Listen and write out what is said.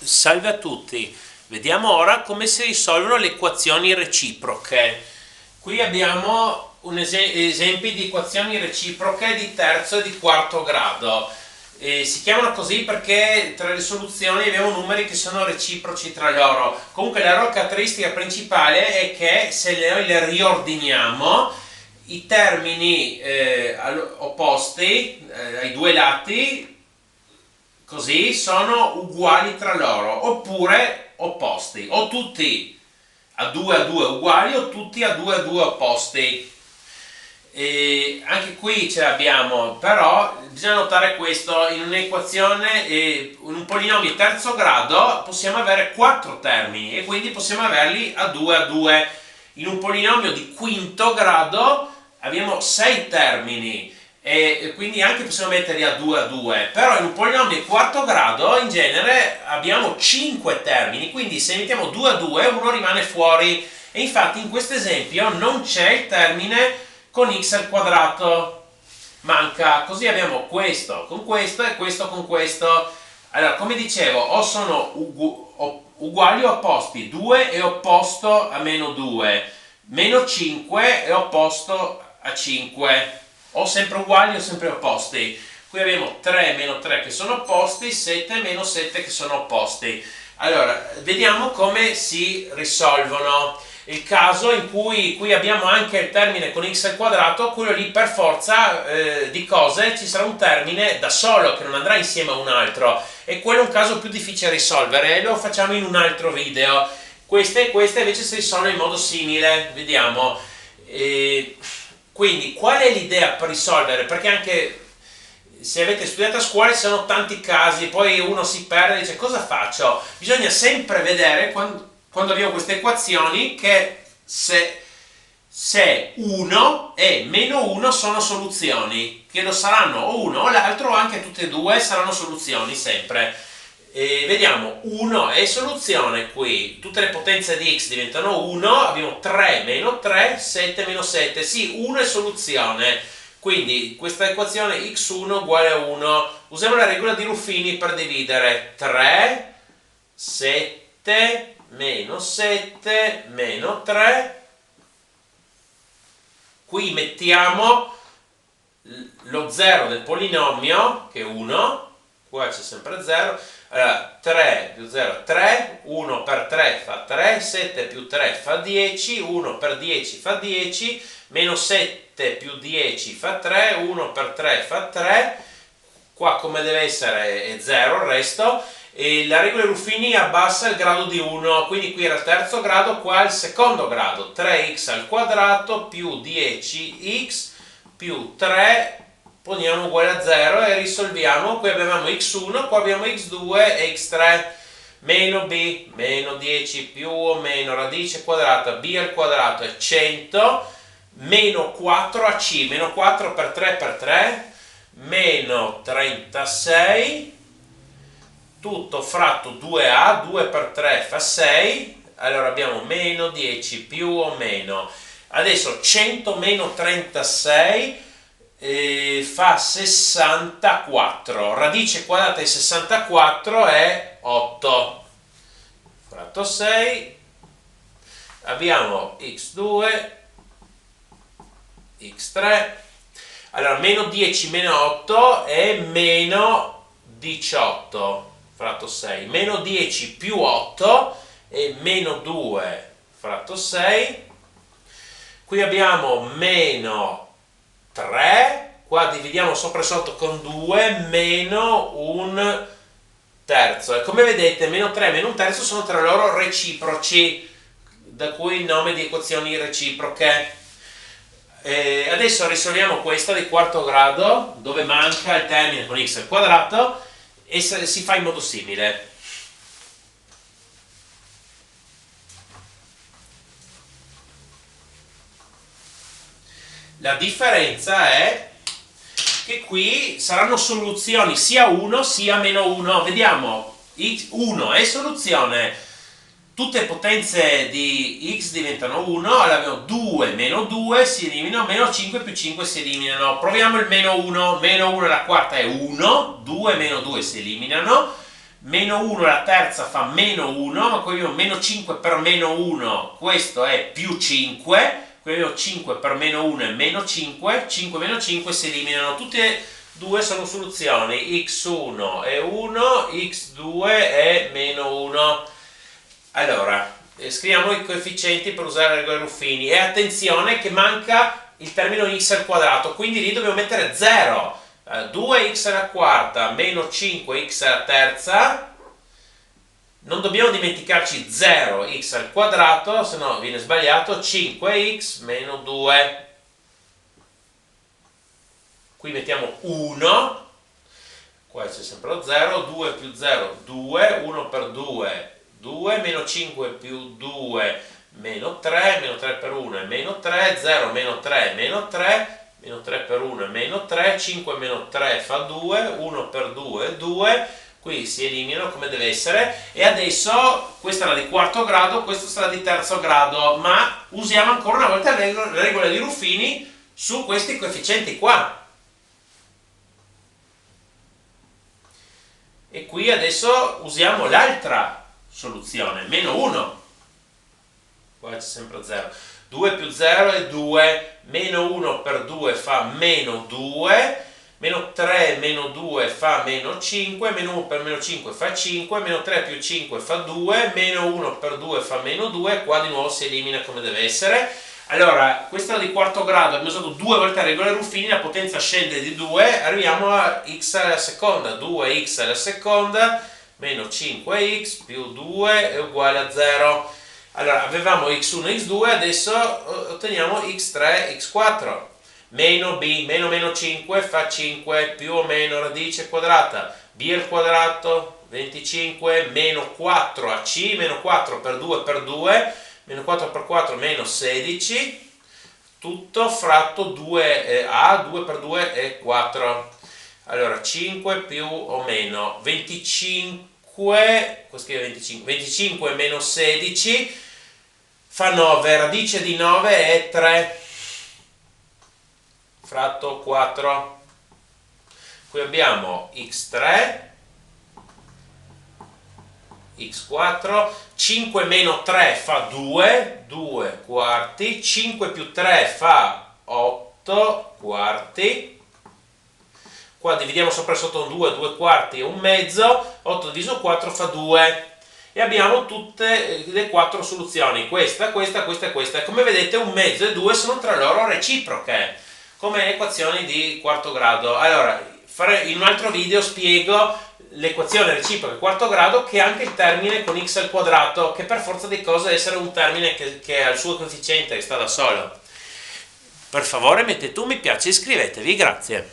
Salve a tutti, vediamo ora come si risolvono le equazioni reciproche. Qui abbiamo esempi di equazioni reciproche di terzo e di quarto grado. Si chiamano così perché tra le soluzioni abbiamo numeri che sono reciproci tra loro. Comunque la loro caratteristica principale è che se noi le riordiniamo, i termini opposti ai due lati così sono uguali tra loro, oppure opposti, o tutti a 2 uguali o tutti a 2 opposti. E anche qui ce l'abbiamo, però bisogna notare questo: in un'equazione, in un polinomio terzo grado possiamo avere 4 termini e quindi possiamo averli a 2. In un polinomio di quinto grado abbiamo 6 termini e quindi anche possiamo metterli a 2, però in un polinomio di quarto grado in genere abbiamo 5 termini, quindi se mettiamo 2 uno rimane fuori, e infatti in questo esempio non c'è il termine con x al quadrato, manca. Così abbiamo questo con questo e questo con questo. Allora, come dicevo, o sono uguali o opposti. 2 è opposto a meno 2, meno 5 è opposto a 5, o sempre uguali o sempre opposti. Qui abbiamo 3 meno 3 che sono opposti, 7 meno 7 che sono opposti. Allora, vediamo come si risolvono. Il caso in cui qui abbiamo anche il termine con x al quadrato, quello lì per forza di cose ci sarà un termine da solo che non andrà insieme a un altro, e quello è un caso più difficile da risolvere e lo facciamo in un altro video. Queste invece si risolvono in modo simile, vediamo. Quindi qual è l'idea per risolvere? Perché anche se avete studiato a scuola ci sono tanti casi, poi uno si perde e dice cosa faccio? Bisogna sempre vedere quando abbiamo queste equazioni che se 1 e meno 1 sono soluzioni, che lo saranno o uno o l'altro, o anche tutte e due saranno soluzioni sempre. Vediamo, 1 è soluzione, qui tutte le potenze di x diventano 1, abbiamo 3 meno 3, 7 meno 7, sì, 1 è soluzione, quindi questa equazione x1 uguale a 1, usiamo la regola di Ruffini per dividere: 3, 7, meno 7, meno 3, qui mettiamo lo 0 del polinomio che è 1, qua c'è sempre 0. Allora, 3 più 0 3, 1 per 3 fa 3, 7 più 3 fa 10, 1 per 10 fa 10, meno 7 più 10 fa 3, 1 per 3 fa 3, qua come deve essere è 0 il resto, e la regola Ruffini abbassa il grado di 1, quindi qui era il terzo grado, qua il secondo grado: 3x al quadrato più 10x più 3 poniamo uguale a 0 e risolviamo. Qui abbiamo x1, qua abbiamo x2 e x3, meno b, meno 10 più o meno radice quadrata b al quadrato è 100, meno 4ac, meno 4 per 3, meno 36, tutto fratto 2a, 2 per 3 fa 6, allora abbiamo meno 10 più o meno. Adesso 100 meno 36 fa 64, radice quadrata di 64 è 8, fratto 6, abbiamo x2, x3, allora meno 10 meno 8 è meno 18, fratto 6, meno 10 più 8 è meno 2, fratto 6, qui abbiamo meno 3, qua dividiamo sopra e sotto con 2, meno un terzo, e come vedete meno 3 e meno un terzo sono tra loro reciproci, da cui il nome di equazioni reciproche. Adesso risolviamo questa di quarto grado, dove manca il termine con x al quadrato, e si fa in modo simile. La differenza è che qui saranno soluzioni sia 1 sia meno 1. Vediamo, 1 è soluzione, tutte potenze di x diventano 1, allora abbiamo 2 meno 2 si eliminano, meno 5 più 5 si eliminano. Proviamo il meno 1 la quarta è 1, 2 meno 2 si eliminano, meno 1 la terza fa meno 1, ma qui abbiamo meno 5 per meno 1, questo è più 5, qui abbiamo 5 per meno 1 è meno 5, 5 meno 5 si eliminano, tutte e due sono soluzioni, x1 è 1, x2 è meno 1. Allora, scriviamo i coefficienti per usare le regole Ruffini e attenzione che manca il termine x al quadrato, quindi lì dobbiamo mettere 0. 2x alla quarta meno 5x alla terza, non dobbiamo dimenticarci 0x al quadrato, se no viene sbagliato, 5x meno 2. Qui mettiamo 1, qua c'è sempre lo 0, 2 più 0, 2, 1 per 2, 2, meno 5 più 2, meno 3, meno 3 per 1 è meno 3, 0 meno 3 meno 3, meno 3 per 1 è meno 3, 5 meno 3 fa 2, 1 per 2 è 2, qui si eliminano come deve essere, e adesso questa era di quarto grado, questa sarà di terzo grado, ma usiamo ancora una volta le regole di Ruffini su questi coefficienti qua. E qui adesso usiamo l'altra soluzione, meno 1, qua c'è sempre 0, 2 più 0 è 2, meno 1 per 2 fa meno 2, meno 3 meno 2 fa meno 5, meno 1 per meno 5 fa 5, meno 3 più 5 fa 2, meno 1 per 2 fa meno 2, qua di nuovo si elimina come deve essere. Allora, questa è di quarto grado, abbiamo usato due volte la regola Ruffini, la potenza scende di 2, arriviamo a x alla seconda, 2x alla seconda, meno 5x più 2 è uguale a 0. Allora, avevamo x1 e x2, adesso otteniamo x3, x4. Meno b, meno meno 5 fa 5, più o meno radice quadrata, b al quadrato, 25, meno 4ac, meno 4 per 2, meno 4 per 4 meno 16, tutto fratto 2a, 2 per 2 è 4. Allora 5 più o meno 25, qua scrive 25 meno 16 fa 9, radice di 9 è 3, fratto 4. Qui abbiamo x3, x4, 5 meno 3 fa 2, 2 quarti, 5 più 3 fa 8 quarti, qua dividiamo sopra e sotto un 2, 2 quarti e un mezzo, 8 diviso 4 fa 2, e abbiamo tutte le quattro soluzioni, questa, questa, questa e questa, e come vedete un mezzo e 2 sono tra loro reciproche, come equazioni di quarto grado. Allora, in un altro video spiego l'equazione reciproca di quarto grado, che è anche il termine con x al quadrato, che per forza di cose deve essere un termine che ha il suo coefficiente, che sta da solo. Per favore mettete un mi piace e iscrivetevi, grazie.